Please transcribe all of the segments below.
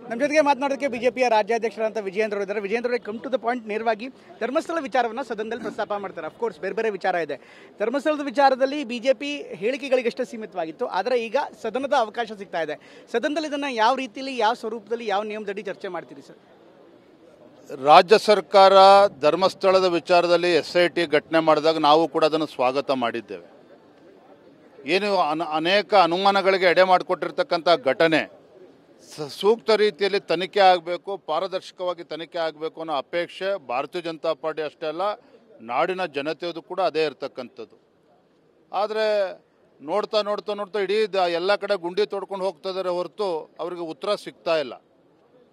ನಮ್ಮ ಜೊತೆಗೆ ಮಾತನಾಡೋದಕ್ಕೆ ಬಿಜೆಪಿಯ ರಾಜ್ಯಾಧ್ಯಕ್ಷರಾದಂಥ ವಿಜಯೇಂದ್ರ ಅವರು ಇದ್ದಾರೆ. ವಿಜಯೇಂದ್ರ ಅವರಿಗೆ ಕಮ್ ಟು ದ ಪಾಯಿಂಟ್ ನೇರವಾಗಿ ಧರ್ಮಸ್ಥಳ ವಿಚಾರವನ್ನು ಸದನದಲ್ಲಿ ಪ್ರಸ್ತಾಪ ಮಾಡ್ತಾರೆ. ಅಫ್ಕೋರ್ಸ್ ಬೇರೆ ಬೇರೆ ವಿಚಾರ ಇದೆ. ಧರ್ಮಸ್ಥಳದ ವಿಚಾರದಲ್ಲಿ ಬಿಜೆಪಿ ಹೇಳಿಕೆಗಳಿಗಷ್ಟೇ ಸೀಮಿತವಾಗಿತ್ತು, ಆದರೆ ಈಗ ಸದನದ ಅವಕಾಶ ಸಿಗ್ತಾ ಇದೆ. ಸದನದಲ್ಲಿ ಇದನ್ನು ಯಾವ ರೀತಿಯಲ್ಲಿ, ಯಾವ ಸ್ವರೂಪದಲ್ಲಿ, ಯಾವ ನಿಯಮದಡಿ ಚರ್ಚೆ ಮಾಡ್ತೀರಿ ಸರ್? ರಾಜ್ಯ ಸರ್ಕಾರ ಧರ್ಮಸ್ಥಳದ ವಿಚಾರದಲ್ಲಿ SIT ಘಟನೆ ಮಾಡಿದಾಗ ನಾವು ಕೂಡ ಅದನ್ನು ಸ್ವಾಗತ ಮಾಡಿದ್ದೇವೆ. ಏನು ಅನೇಕ ಅನುಮಾನಗಳಿಗೆ ಎಡೆ ಮಾಡಿಕೊಟ್ಟಿರ್ತಕ್ಕಂಥ ಘಟನೆ ಸೂಕ್ತ ರೀತಿಯಲ್ಲಿ ತನಿಖೆ ಆಗಬೇಕು, ಪಾರದರ್ಶಕವಾಗಿ ತನಿಖೆ ಆಗಬೇಕು ಅನ್ನೋ ಅಪೇಕ್ಷೆ ಭಾರತೀಯ ಜನತಾ ಪಾರ್ಟಿ ಅಷ್ಟೇ ಅಲ್ಲ, ನಾಡಿನ ಜನತೆಯದು ಕೂಡ ಅದೇ ಇರತಕ್ಕಂಥದ್ದು. ಆದರೆ ನೋಡ್ತಾ ನೋಡ್ತಾ ನೋಡ್ತಾ ಇಡೀ ಎಲ್ಲ ಕಡೆ ಗುಂಡಿ ತೊಡ್ಕೊಂಡು ಹೋಗ್ತಿದ್ದಾರೆ ಹೊರತು ಅವರಿಗೆ ಉತ್ತರ ಸಿಗ್ತಾ ಇಲ್ಲ.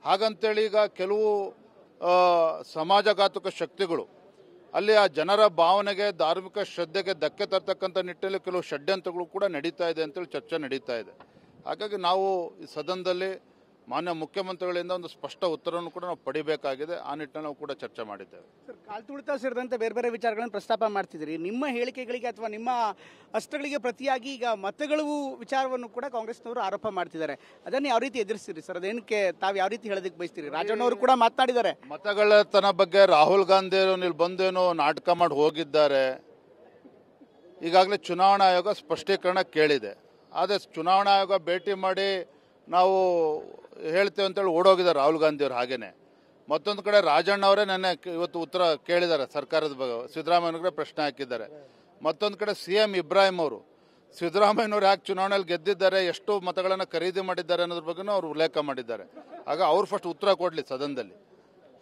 ಹಾಗಂತೇಳಿ ಈಗ ಕೆಲವು ಸಮಾಜಘಾತುಕ ಶಕ್ತಿಗಳು ಅಲ್ಲಿ ಆ ಜನರ ಭಾವನೆಗೆ, ಧಾರ್ಮಿಕ ಶ್ರದ್ಧೆಗೆ ಧಕ್ಕೆ ತರ್ತಕ್ಕಂಥ ನಿಟ್ಟಿನಲ್ಲಿ ಕೆಲವು ಷಡ್ಯಂತ್ರಗಳು ಕೂಡ ನಡೀತಾ ಇದೆ ಅಂತೇಳಿ ಚರ್ಚೆ ನಡೀತಾ ಇದೆ. ಹಾಗಾಗಿ ನಾವು ಈ ಸದನದಲ್ಲಿ ಮಾನ್ಯ ಮುಖ್ಯಮಂತ್ರಿಗಳಿಂದ ಒಂದು ಸ್ಪಷ್ಟ ಉತ್ತರವನ್ನು ಕೂಡ ನಾವು ಪಡಿಬೇಕಾಗಿದೆ. ಆ ನಿಟ್ಟಿನಲ್ಲಿ ನಾವು ಕೂಡ ಚರ್ಚೆ ಮಾಡಿದ್ದೇವೆ. ಸರ್, ಕಾಲ್ತುಳಿತ ಸೇರಿದಂತೆ ಬೇರೆ ಬೇರೆ ವಿಚಾರಗಳನ್ನು ಪ್ರಸ್ತಾಪ ಮಾಡ್ತಿದ್ದೀರಿ. ನಿಮ್ಮ ಹೇಳಿಕೆಗಳಿಗೆ ಅಥವಾ ನಿಮ್ಮ ಅಸ್ತ್ರಗಳಿಗೆ ಪ್ರತಿಯಾಗಿ ಈಗ ಮತಗಳು ವಿಚಾರವನ್ನು ಕೂಡ ಕಾಂಗ್ರೆಸ್ನವರು ಆರೋಪ ಮಾಡ್ತಿದ್ದಾರೆ. ಅದನ್ನು ಯಾವ ರೀತಿ ಎದುರಿಸ್ತೀರಿ ಸರ್? ಅದೇನಕ್ಕೆ ತಾವು ಯಾವ ರೀತಿ ಹೇಳೋದಕ್ಕೆ ಬಯಸ್ತೀರಿ? ರಾಜಣ್ಣವರು ಕೂಡ ಮಾತನಾಡಿದ್ದಾರೆ. ಮತಗಳತನ ಬಗ್ಗೆ ರಾಹುಲ್ ಗಾಂಧಿ ಅವರು ಇಲ್ಲಿ ಬಂದೇನೋ ನಾಟಕ ಮಾಡಿ ಹೋಗಿದ್ದಾರೆ. ಈಗಾಗಲೇ ಚುನಾವಣಾ ಆಯೋಗ ಸ್ಪಷ್ಟೀಕರಣ ಕೇಳಿದೆ. ಆದರೆ ಚುನಾವಣಾ ಆಯೋಗ ಭೇಟಿ ಮಾಡಿ ನಾವು ಹೇಳ್ತೇವೆ ಅಂತೇಳಿ ಓಡೋಗಿದ್ದಾರೆ ರಾಹುಲ್ ಗಾಂಧಿ ಅವರು. ಹಾಗೇನೆ ಮತ್ತೊಂದು ಕಡೆ ರಾಜಣ್ಣ ಅವರೇ ನೆನ್ನೆ ಇವತ್ತು ಉತ್ತರ ಕೇಳಿದ್ದಾರೆ ಸರ್ಕಾರದ ಬಗ್ಗೆ, ಸಿದ್ದರಾಮಯ್ಯನವರೇ ಪ್ರಶ್ನೆ ಹಾಕಿದ್ದಾರೆ. ಮತ್ತೊಂದು ಕಡೆ CM ಇಬ್ರಾಹಿಂ ಅವರು ಸಿದ್ದರಾಮಯ್ಯನವರು ಯಾಕೆ ಚುನಾವಣೆಯಲ್ಲಿ ಗೆದ್ದಿದ್ದಾರೆ, ಎಷ್ಟು ಮತಗಳನ್ನು ಖರೀದಿ ಮಾಡಿದ್ದಾರೆ ಅನ್ನೋದ್ರ ಬಗ್ಗೆನೂ ಅವರು ಉಲ್ಲೇಖ ಮಾಡಿದ್ದಾರೆ. ಆಗ ಅವ್ರು ಫಸ್ಟ್ ಉತ್ತರ ಕೊಡಲಿ ಸದನದಲ್ಲಿ.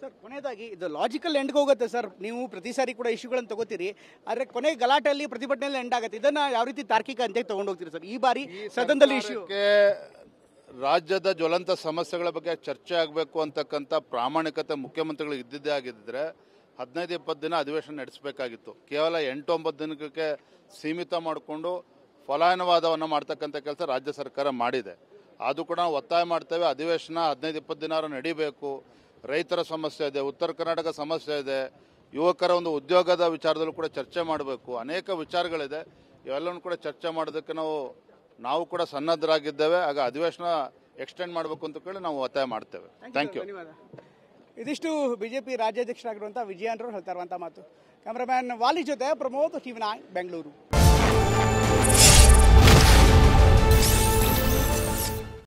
ಸರ್, ಕೊನೆಯದಾಗಿ ಇದು ಲಾಜಿಕಲ್ ಎಂಡ್ಗೆ ಹೋಗುತ್ತೆ ಸರ್. ನೀವು ಪ್ರತಿ ಸಾರಿ ಕೂಡ ಇಶ್ಯೂಗಳನ್ನು ತಗೋತೀರಿ, ಆದರೆ ಕೊನೆ ಗಲಾಟೆಯಲ್ಲಿ, ಪ್ರತಿಭಟನೆಯಲ್ಲಿ ಎಂಡ್ ಆಗುತ್ತೆ. ಇದನ್ನ ಯಾವ ರೀತಿ ತಾರ್ಕಿಕ ಅಂತ್ಯಕ್ಕೆ ತಗೊಂಡು ಹೋಗ್ತೀರಿ ಸರ್? ಈ ಬಾರಿ ಸದನದಲ್ಲಿ ಇಶ್ಯೂ ರಾಜ್ಯದ ಜ್ವಲಂತ ಸಮಸ್ಯೆಗಳ ಬಗ್ಗೆ ಚರ್ಚೆ ಆಗಬೇಕು ಅಂತಕ್ಕಂಥ ಪ್ರಾಮಾಣಿಕತೆ ಮುಖ್ಯಮಂತ್ರಿಗಳಿಗೆ ಇದ್ದಿದ್ದೇ ಆಗಿದ್ದರೆ 15-20 ದಿನ ಅಧಿವೇಶನ ನಡೆಸಬೇಕಾಗಿತ್ತು. ಕೇವಲ 8-9 ದಿನಕ್ಕೆ ಸೀಮಿತ ಮಾಡಿಕೊಂಡು ಫಲಾನುವಾದವನ್ನು ಮಾಡ್ತಕ್ಕಂಥ ಕೆಲಸ ರಾಜ್ಯ ಸರ್ಕಾರ ಮಾಡಿದೆ. ಅದು ಕೂಡ ನಾವು ಒತ್ತಾಯ ಮಾಡ್ತೇವೆ. ಅಧಿವೇಶನ 15-20 ದಿನ ನಡೀಬೇಕು. ರೈತರ ಸಮಸ್ಯೆ ಇದೆ, ಉತ್ತರ ಕರ್ನಾಟಕ ಸಮಸ್ಯೆ ಇದೆ, ಯುವಕರ ಒಂದು ಉದ್ಯೋಗದ ವಿಚಾರದಲ್ಲೂ ಕೂಡ ಚರ್ಚೆ ಮಾಡಬೇಕು. ಅನೇಕ ವಿಚಾರಗಳಿದೆ. ಇವೆಲ್ಲವೂ ಕೂಡ ಚರ್ಚೆ ಮಾಡೋದಕ್ಕೆ ನಾವು ಕೂಡ ಸನ್ನದ್ಧರಾಗಿದ್ದೇವೆ. ಆಗ ಅಧಿವೇಶನ ಎಕ್ಸ್ಟೆಂಡ್ ಮಾಡಬೇಕು ಅಂತ ಕೇಳಿ ನಾವು ಒತ್ತಾಯ ಮಾಡ್ತೇವೆ. Thank you. ಇದಿಷ್ಟು ಬಿಜೆಪಿ ರಾಜ್ಯಾಧ್ಯಕ್ಷರಾಗಿರುವಂಥ ವಿಜಯೇಂದ್ರ ಹೇಳ್ತಾ ಇರುವಂಥ ಮಾತು. ಕ್ಯಾಮರಾಮ್ಯಾನ್ ವಾಲಿ ಜೊತೆ ಪ್ರಮೋದ್, TV9 ಬೆಂಗಳೂರು.